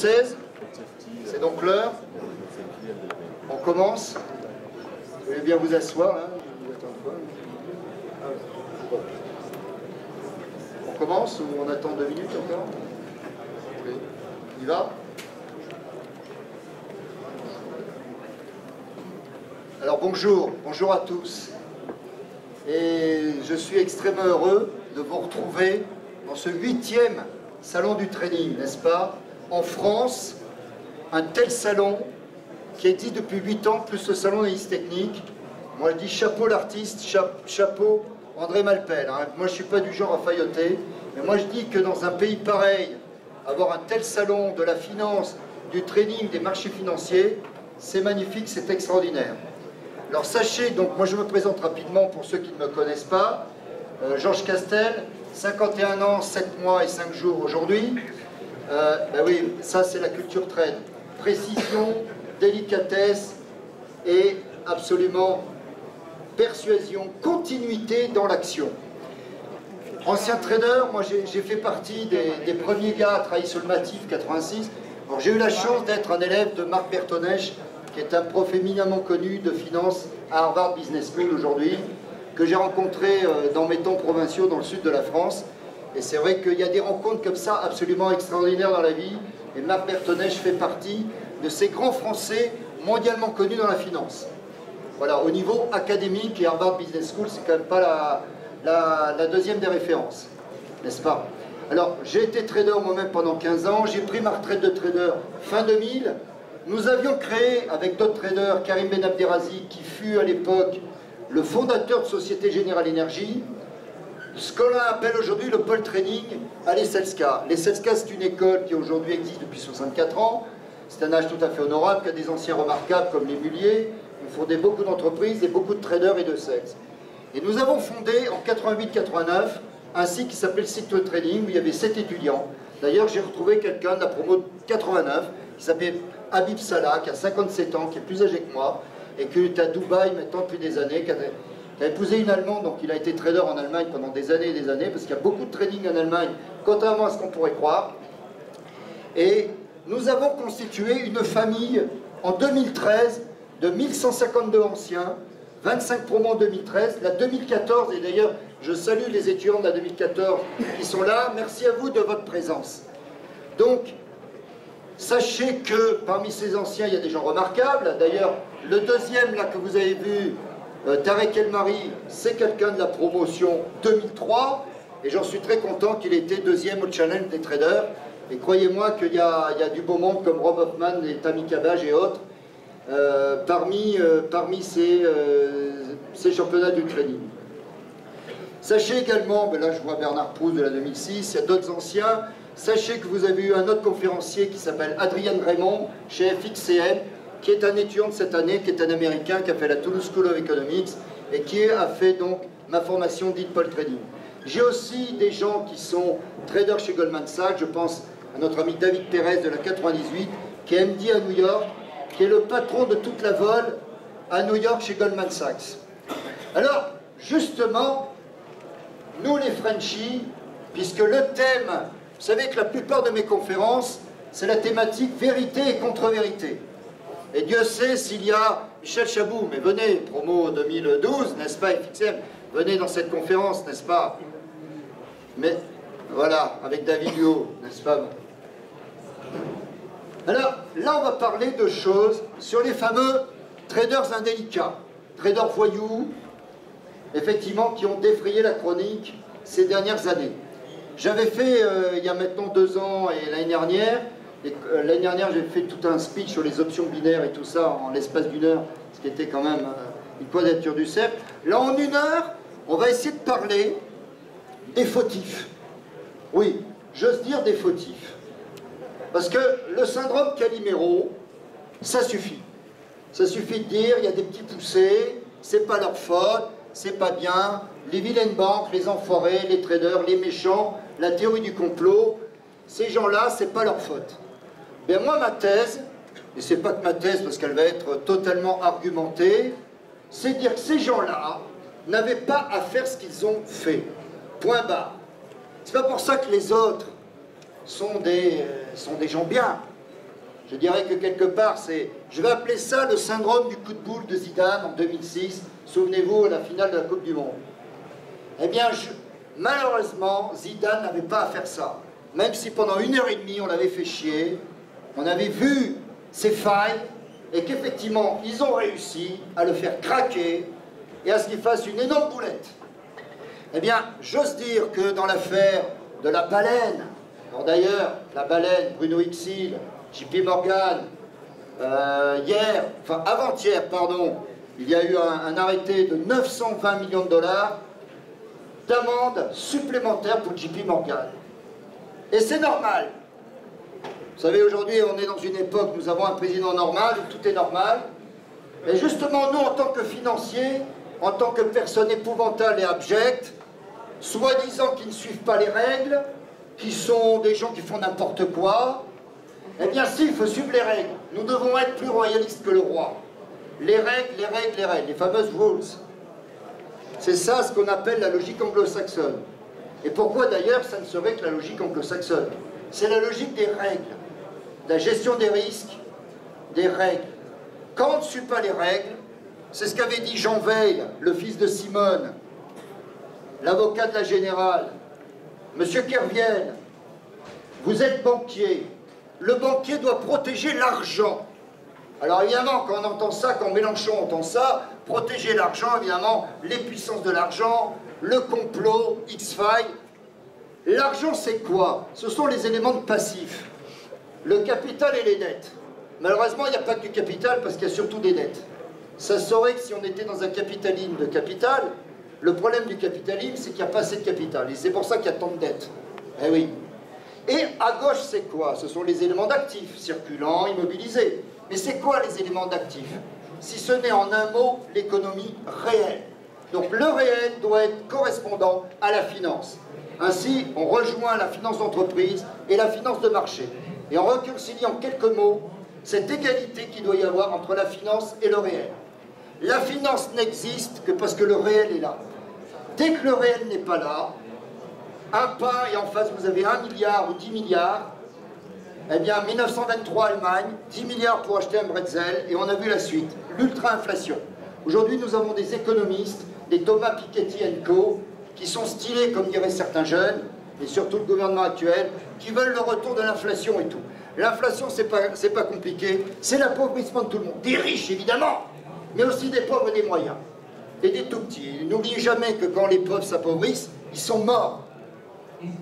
16h16, c'est donc l'heure. On commence. Vous voulez bien vous asseoir, hein? On commence ou on attend 2 minutes encore? Oui. On y va? Alors bonjour à tous. Et je suis extrêmement heureux de vous retrouver dans ce 8e salon du trading, n'est-ce pas? En France, un tel salon qui existe depuis 8 ans, plus le salon d'analyse technique. Moi je dis chapeau l'artiste, chapeau André Malpel. Hein. Moi je ne suis pas du genre à failloter, mais moi je dis que dans un pays pareil, avoir un tel salon de la finance, du trading, des marchés financiers, c'est magnifique, c'est extraordinaire. Alors sachez, donc moi je me présente rapidement pour ceux qui ne me connaissent pas, Georges Castel, 51 ans, 7 mois et 5 jours aujourd'hui. Ben oui, ça c'est la culture trade. Précision, délicatesse et absolument persuasion, continuité dans l'action. Ancien trader, moi j'ai fait partie des premiers gars à travailler sur le Matif 86. Alors j'ai eu la chance d'être un élève de Marc Bertonèche, qui est un prof éminemment connu de finance à Harvard Business School aujourd'hui, que j'ai rencontré dans mes temps provinciaux dans le sud de la France. Et c'est vrai qu'il y a des rencontres comme ça absolument extraordinaires dans la vie. Et Marc Bertonèche fait partie de ces grands Français mondialement connus dans la finance. Voilà, au niveau académique, et Harvard Business School, c'est quand même pas la deuxième des références, n'est-ce pas? Alors, j'ai été trader moi-même pendant 15 ans, j'ai pris ma retraite de trader fin 2000. Nous avions créé, avec d'autres traders, Karim Ben Abderrazi, qui fut à l'époque le fondateur de Société Générale Énergie, ce que l'on appelle aujourd'hui le pôle trading à l'ESSELSCA. L'ESSELSCA, c'est une école qui aujourd'hui existe depuis 64 ans. C'est un âge tout à fait honorable, qui a des anciens remarquables comme les Mulliers. Ils fondé beaucoup d'entreprises et beaucoup de traders et de sales. Et nous avons fondé en 88-89 un site qui s'appelle Site Trading, où il y avait 7 étudiants. D'ailleurs, j'ai retrouvé quelqu'un de la promo de 89, qui s'appelle Habib Salah, qui a 57 ans, qui est plus âgé que moi, et qui est à Dubaï maintenant depuis des années, qui a épousé une Allemande, donc il a été trader en Allemagne pendant des années et des années, parce qu'il y a beaucoup de trading en Allemagne, contrairement à ce qu'on pourrait croire. Et nous avons constitué une famille en 2013 de 1152 anciens, 25 promos en 2013, la 2014, et d'ailleurs je salue les étudiants de la 2014 qui sont là, merci à vous de votre présence. Donc, sachez que parmi ces anciens, il y a des gens remarquables. D'ailleurs, le deuxième là que vous avez vu, Tarek El-Mari, c'est quelqu'un de la promotion 2003, et j'en suis très content qu'il ait été deuxième au challenge des traders. Et croyez-moi qu'il y a du beau monde comme Rob Hoffman et Tammy Cabage et autres parmi ces championnats du trading. Sachez également, ben là je vois Bernard Proust de la 2006, il y a d'autres anciens. Sachez que vous avez eu un autre conférencier qui s'appelle Adrian Raymond, chez FXCM, qui est un étudiant de cette année, qui est un Américain, qui a fait la Toulouse School of Economics, et qui a fait donc ma formation dite Pole Trading. J'ai aussi des gens qui sont traders chez Goldman Sachs, je pense à notre ami David Pérez de la 98, qui est MD à New York, qui est le patron de toute la vol à New York chez Goldman Sachs. Alors, justement, nous les Frenchies, puisque le thème, vous savez que la plupart de mes conférences, c'est la thématique vérité et contre-vérité. Et Dieu sait s'il y a Michel Chabou, mais venez, promo 2012, n'est-ce pas, FXM, venez dans cette conférence, n'est-ce pas? Mais voilà, avec David Luo, n'est-ce pas? Alors, là, on va parler de choses sur les fameux traders indélicats, traders voyous, effectivement, qui ont défrayé la chronique ces dernières années. J'avais fait, il y a maintenant 2 ans et l'année dernière, j'ai fait tout un speech sur les options binaires et tout ça en l'espace d'1 heure, ce qui était quand même une quadrature du cercle. Là, en 1 heure, on va essayer de parler des fautifs. Oui, j'ose dire des fautifs. Parce que le syndrome Calimero, ça suffit. Ça suffit de dire, il y a des petits poussés, c'est pas leur faute, c'est pas bien, les vilaines banques, les enfoirés, les traders, les méchants, la théorie du complot, ces gens-là, c'est pas leur faute. Bien moi, ma thèse, et c'est pas que ma thèse parce qu'elle va être totalement argumentée, c'est dire que ces gens-là n'avaient pas à faire ce qu'ils ont fait. Point barre. C'est pas pour ça que les autres sont des gens bien. Je dirais que quelque part, je vais appeler ça le syndrome du coup de boule de Zidane en 2006. Souvenez-vous, à la finale de la Coupe du Monde. Eh bien, malheureusement, Zidane n'avait pas à faire ça. Même si pendant 1h30, on l'avait fait chier, on avait vu ses failles, et qu'effectivement, ils ont réussi à le faire craquer et à ce qu'il fasse une énorme boulette. Eh bien, j'ose dire que dans l'affaire de la baleine, d'ailleurs, la baleine, Bruno Xil, JP Morgan, avant-hier, pardon, il y a eu un arrêté de 920 millions de dollars d'amende supplémentaire pour JP Morgan. Et c'est normal. Vous savez, aujourd'hui, on est dans une époque où nous avons un président normal, où tout est normal. Et justement, nous, en tant que financiers, en tant que personnes épouvantables et abjectes, soi-disant qui ne suivent pas les règles, qui sont des gens qui font n'importe quoi, eh bien si, il faut suivre les règles. Nous devons être plus royalistes que le roi. Les règles, les règles, les règles, les fameuses rules. C'est ça ce qu'on appelle la logique anglo-saxonne. Et pourquoi d'ailleurs ça ne serait que la logique anglo-saxonne? C'est la logique des règles, de la gestion des risques, des règles. Quand on ne suit pas les règles, c'est ce qu'avait dit Jean Veil, le fils de Simone, l'avocat de la Générale. Monsieur Kerviel, vous êtes banquier. Le banquier doit protéger l'argent. Alors évidemment, quand on entend ça, quand Mélenchon entend ça, protéger l'argent, évidemment, les puissances de l'argent, le complot, X-Files. L'argent, c'est quoi? Ce sont les éléments de passif. Le capital et les dettes. Malheureusement, il n'y a pas que du capital, parce qu'il y a surtout des dettes. Ça se saurait que si on était dans un capitalisme de capital, le problème du capitalisme, c'est qu'il n'y a pas assez de capital. Et c'est pour ça qu'il y a tant de dettes. Eh oui. Et à gauche, c'est quoi? Ce sont les éléments d'actifs, circulants, immobilisés. Mais c'est quoi les éléments d'actifs? Si ce n'est en un mot, l'économie réelle. Donc le réel doit être correspondant à la finance. Ainsi, on rejoint la finance d'entreprise et la finance de marché. Et en réconciliant en quelques mots, cette égalité qu'il doit y avoir entre la finance et le réel. La finance n'existe que parce que le réel est là. Dès que le réel n'est pas là, un pas et en face vous avez 1 milliard ou 10 milliards, eh bien 1923 Allemagne, 10 milliards pour acheter un bretzel, et on a vu la suite, l'ultra-inflation. Aujourd'hui nous avons des économistes, des Thomas Piketty & Co, qui sont stylés comme diraient certains jeunes, et surtout le gouvernement actuel, qui veulent le retour de l'inflation et tout. L'inflation c'est pas compliqué, c'est l'appauvrissement de tout le monde, des riches évidemment, mais aussi des pauvres et des moyens, et des tout petits. N'oubliez jamais que quand les pauvres s'appauvrissent, ils sont morts.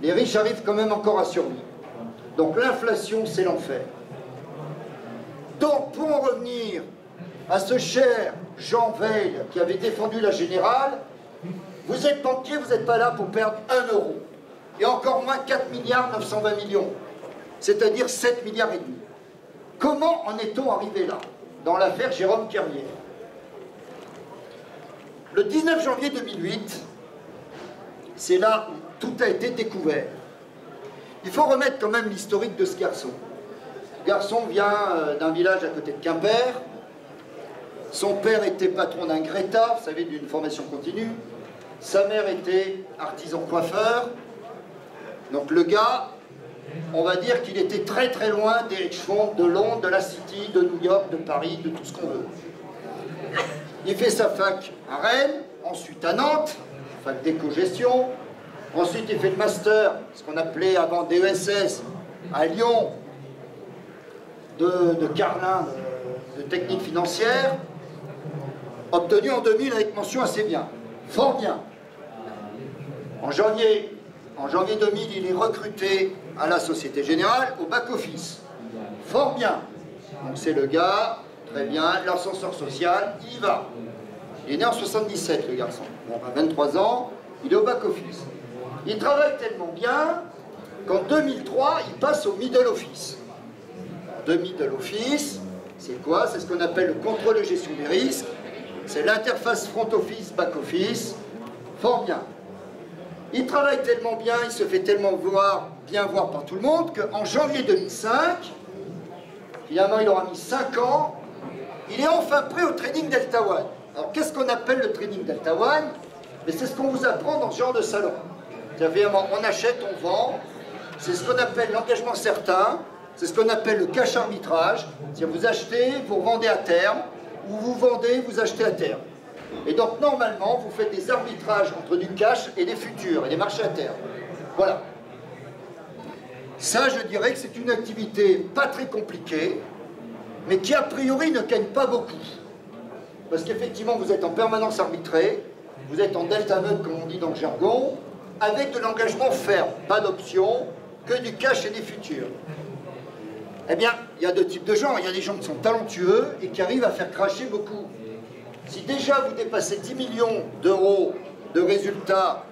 Les riches arrivent quand même encore à survivre. Donc l'inflation, c'est l'enfer. Donc pour en revenir à ce cher Jean Veil qui avait défendu la Générale, vous êtes banquier, vous n'êtes pas là pour perdre 1 euro. Et encore moins 4 milliards 920 millions. C'est-à-dire 7 milliards et demi. Comment en est-on arrivé là? Dans l'affaire Jérôme Kerviel. Le 19 janvier 2008, c'est là où tout a été découvert. Il faut remettre quand même l'historique de ce garçon. Ce garçon vient d'un village à côté de Quimper. Son père était patron d'un Greta, vous savez, d'une formation continue. Sa mère était artisan coiffeur. Donc le gars, on va dire qu'il était très très loin des hedge funds de Londres, de la City, de New York, de Paris, de tout ce qu'on veut. Il fait sa fac à Rennes, ensuite à Nantes, fac d'éco-gestion. Ensuite, il fait le master, ce qu'on appelait avant DESS, à Lyon, de Carlin, de technique financière, obtenu en 2000 avec mention assez bien, fort bien. En janvier 2000, il est recruté à la Société Générale, au back-office. Fort bien. Donc c'est le gars, très bien, l'ascenseur social, il y va. Il est né en 77, le garçon. Bon, à 23 ans, il est au back-office. Il travaille tellement bien qu'en 2003, il passe au middle office. De middle office, c'est quoi? C'est ce qu'on appelle le contrôle de gestion des risques. C'est l'interface front office, back office. Fort bien. Il travaille tellement bien, il se fait tellement bien voir par tout le monde, qu'en janvier 2005, finalement il aura mis 5 ans, il est enfin prêt au trading Delta One. Alors qu'est-ce qu'on appelle le trading Delta One? Mais c'est ce qu'on vous apprend dans ce genre de salon. C'est-à-dire, on achète, on vend, c'est ce qu'on appelle l'engagement certain, C'est ce qu'on appelle le cash arbitrage. C'est-à-dire vous achetez, vous revendez à terme, ou vous vendez, vous achetez à terme. Et donc normalement, vous faites des arbitrages entre du cash et des futurs, et des marchés à terme. Voilà. Ça, je dirais que c'est une activité pas très compliquée, mais qui a priori ne gagne pas beaucoup. Parce qu'effectivement, vous êtes en permanence arbitré, vous êtes en delta mode, comme on dit dans le jargon, avec de l'engagement ferme, pas d'options, que du cash et des futurs. Eh bien, il y a deux types de gens. Il y a des gens qui sont talentueux et qui arrivent à faire cracher beaucoup. Si déjà vous dépassez 10 millions d'euros de résultats,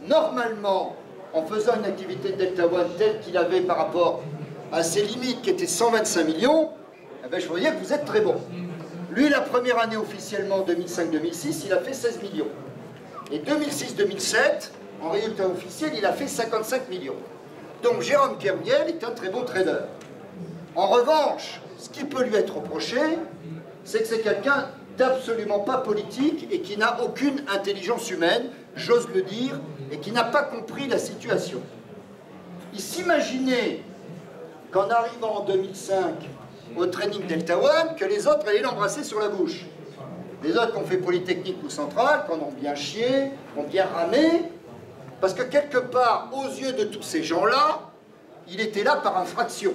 normalement, en faisant une activité de Delta One telle qu'il avait par rapport à ses limites, qui étaient 125 millions, eh bien, je veux dire que vous êtes très bon. Lui, la première année officiellement, 2005-2006, il a fait 16 millions. Et 2006-2007, en résultat officiel, il a fait 55 millions. Donc Jérôme Kerviel est un très bon trader. En revanche, ce qui peut lui être reproché, c'est que c'est quelqu'un d'absolument pas politique et qui n'a aucune intelligence humaine, j'ose le dire, et qui n'a pas compris la situation. Il s'imaginait qu'en arrivant en 2005 au training Delta One, que les autres allaient l'embrasser sur la bouche. Les autres qui ont fait Polytechnique ou Centrale, qui en ont bien chié, qui ont bien ramé, parce que quelque part, aux yeux de tous ces gens-là, il était là par infraction.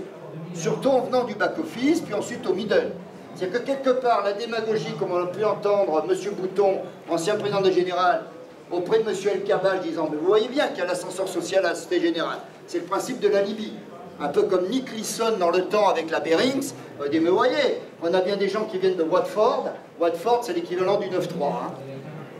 Surtout en venant du back-office, puis ensuite au middle. C'est-à-dire que quelque part, la démagogie, comme on a pu entendre M. Bouton, ancien président de Générale, auprès de M. El Kabbach, disant « Mais vous voyez bien qu'il y a l'ascenseur social à la Société Générale. C'est le principe de la Libye. » Un peu comme Nick Leeson dans le temps avec la Bearings. On dit « Mais vous voyez, on a bien des gens qui viennent de Watford. Watford, c'est l'équivalent du 9-3. Hein.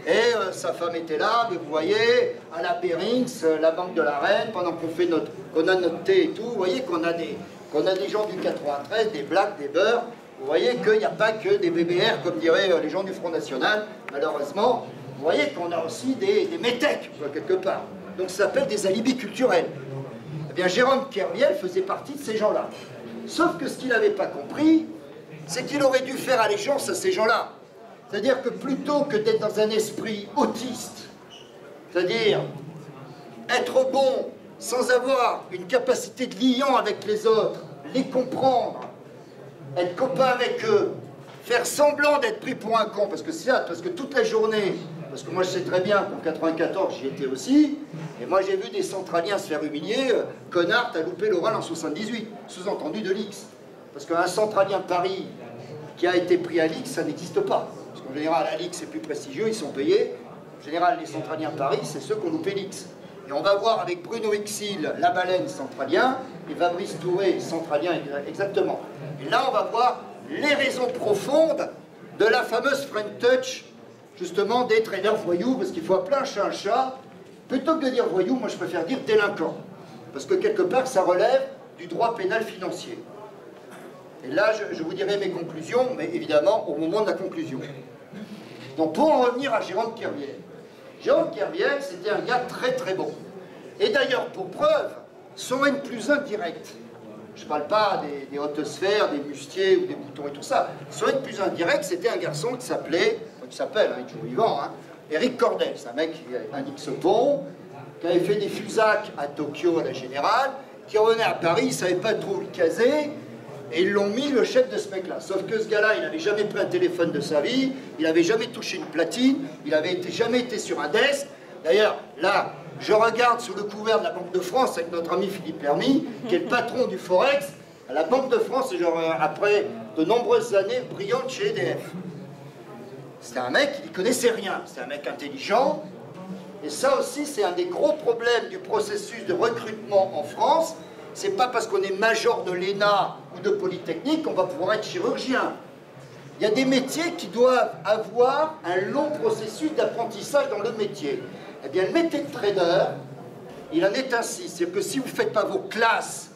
Et sa femme était là, mais vous voyez, à la Bearings, la Banque de la Reine, pendant qu'on a notre thé et tout, vous voyez qu'on a des gens du 93, des blacks, des beurs. Vous voyez qu'il n'y a pas que des BBR, comme diraient les gens du Front National, malheureusement. Vous voyez qu'on a aussi des métèques, quelque part. Donc ça s'appelle des alibis culturels. Eh bien, Jérôme Kerviel faisait partie de ces gens-là. Sauf que ce qu'il n'avait pas compris, c'est qu'il aurait dû faire allégeance à ces gens-là. C'est-à-dire que plutôt que d'être dans un esprit autiste, c'est-à-dire être bon sans avoir une capacité de liant avec les autres, les comprendre, être copain avec eux, faire semblant d'être pris pour un con, parce que toute la journée, parce que moi je sais très bien qu'en 94 j'y étais aussi, et moi j'ai vu des centraliens se faire humilier, connard, t'as loupé l'oral en 78, sous-entendu de l'X. Parce qu'un centralien Paris qui a été pris à l'X, ça n'existe pas. Parce qu'en général, à l'X c'est plus prestigieux, ils sont payés. En général, les centraliens Paris, c'est ceux qui ont loupé l'X. Et on va voir avec Bruno Exil, la baleine centralien, et Fabrice Touré, centralien exactement. Et là, on va voir les raisons profondes de la fameuse French Touch, justement, des traders voyous, parce qu'il faut appeler un chat un chat. Plutôt que de dire voyou, moi je préfère dire délinquant. Parce que quelque part, ça relève du droit pénal financier. Et là, je vous dirai mes conclusions, mais évidemment, au moment de la conclusion. Donc, pour en revenir à Jérôme Kerviel. Jérôme Kerviel, c'était un gars très très bon. Et d'ailleurs, pour preuve, son N+1 direct. Je ne parle pas des hautes sphères, des mustiers ou des boutons et tout ça. Son N+1 direct, c'était un garçon qui s'appelle, il est toujours vivant, hein, Éric Cordel. C'est un mec qui a un X-Pont, qui avait fait des fusacs à Tokyo à la Générale, qui revenait à Paris, il ne savait pas trop le caser, et ils l'ont mis le chef de ce mec-là. Sauf que ce gars-là, il n'avait jamais pris un téléphone de sa vie, il n'avait jamais touché une platine, il n'avait jamais été sur un desk. D'ailleurs, là, je regarde sous le couvert de la Banque de France avec notre ami Philippe Hermy, qui est le patron du Forex, à la Banque de France, après de nombreuses années brillantes chez EDF. C'était un mec qui ne connaissait rien, c'était un mec intelligent, et ça aussi, c'est un des gros problèmes du processus de recrutement en France. C'est pas parce qu'on est major de l'ENA ou de Polytechnique qu'on va pouvoir être chirurgien. Il y a des métiers qui doivent avoir un long processus d'apprentissage dans le métier. Eh bien, le métier de trader, il en est ainsi. C'est-à-dire que si vous ne faites pas vos classes,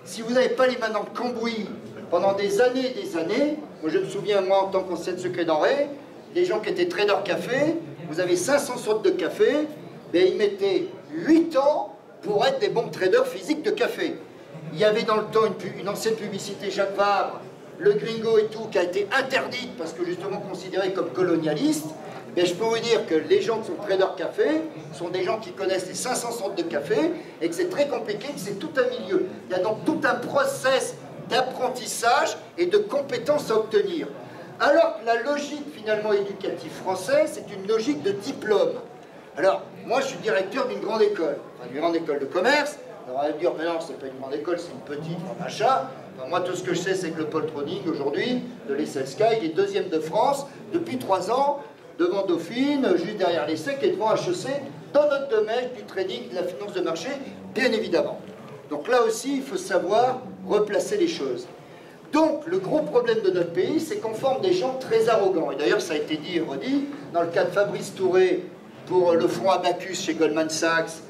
si vous n'avez pas les mains dans le cambouis pendant des années et des années, moi je me souviens, moi en tant qu'ancien secret denrée, des gens qui étaient traders café, vous avez 500 sortes de café, mais ils mettaient 8 ans pour être des bons traders physiques de café. Il y avait dans le temps une ancienne publicité Jacques Vabre, le gringo et tout, qui a été interdite parce que justement considérée comme colonialiste. Mais je peux vous dire que les gens qui sont traders café sont des gens qui connaissent les 500 sortes de café et que c'est très compliqué, que c'est tout un milieu. Il y a donc tout un process d'apprentissage et de compétences à obtenir. Alors que la logique finalement éducative française, c'est une logique de diplôme. Alors, moi je suis directeur d'une grande école, enfin, d'une grande école de commerce. Alors, on va me dire, mais non, c'est pas une grande école, c'est une petite, enfin, machin. Enfin, moi, tout ce que je sais, c'est que le pôle training aujourd'hui, de l'ESSELSCA, il est deuxième de France depuis 3 ans, devant Dauphine, juste derrière l'ESSEC et devant HEC, dans notre domaine du trading, de la finance de marché, bien évidemment. Donc là aussi, il faut savoir replacer les choses. Donc, le gros problème de notre pays, c'est qu'on forme des gens très arrogants. Et d'ailleurs, ça a été dit et redit, dans le cas de Fabrice Touré, pour le fonds Abacus chez Goldman Sachs,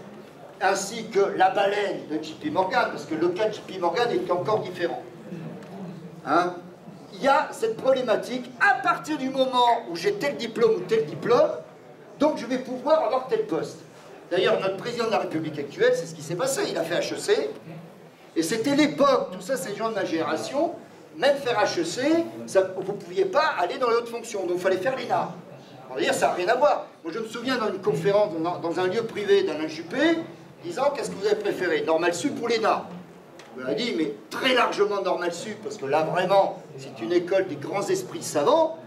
ainsi que la baleine de JP Morgan, parce que le cas de JP Morgan est encore différent. Hein? Il y a cette problématique, à partir du moment où j'ai tel diplôme ou tel diplôme, donc je vais pouvoir avoir tel poste. D'ailleurs, notre président de la République actuelle, c'est ce qui s'est passé, il a fait HEC, et c'était l'époque, tout ça c'est les gens de ma génération, même faire HEC, ça, vous ne pouviez pas aller dans les hautes fonctions, donc il fallait faire l'ENA. On va dire, ça n'a rien à voir. Moi je me souviens dans une conférence, dans un lieu privé d'Alain Juppé, disant, qu'est-ce que vous avez préféré, Normal Sup ou l'ENA? On a dit, mais très largement Normal Sup, parce que là vraiment, c'est une école des grands esprits savants.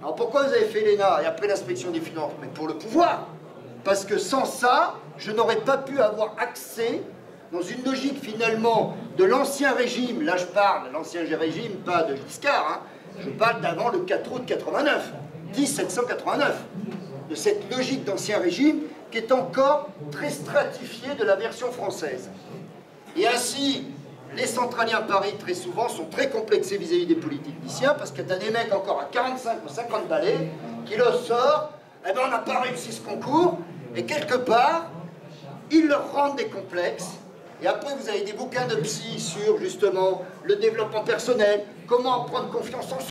Alors pourquoi vous avez fait l'ENA et après l'inspection des finances? Mais pour le pouvoir. Parce que sans ça, je n'aurais pas pu avoir accès, dans une logique finalement de l'ancien régime, là je parle de l'ancien régime, pas de Giscard, hein, je parle d'avant le 4 août 89, 1789, de cette logique d'ancien régime qui est encore très stratifiée de la version française. Et ainsi, les centraliens de Paris, très souvent, sont très complexés vis-à-vis des politiciens, parce que tu as des mecs encore à 45 ou 50 balais qui leur sortent, eh ben on n'a pas réussi ce concours, et quelque part, ils leur rendent des complexes, et après vous avez des bouquins de psy sur, justement, le développement personnel, comment prendre confiance en soi.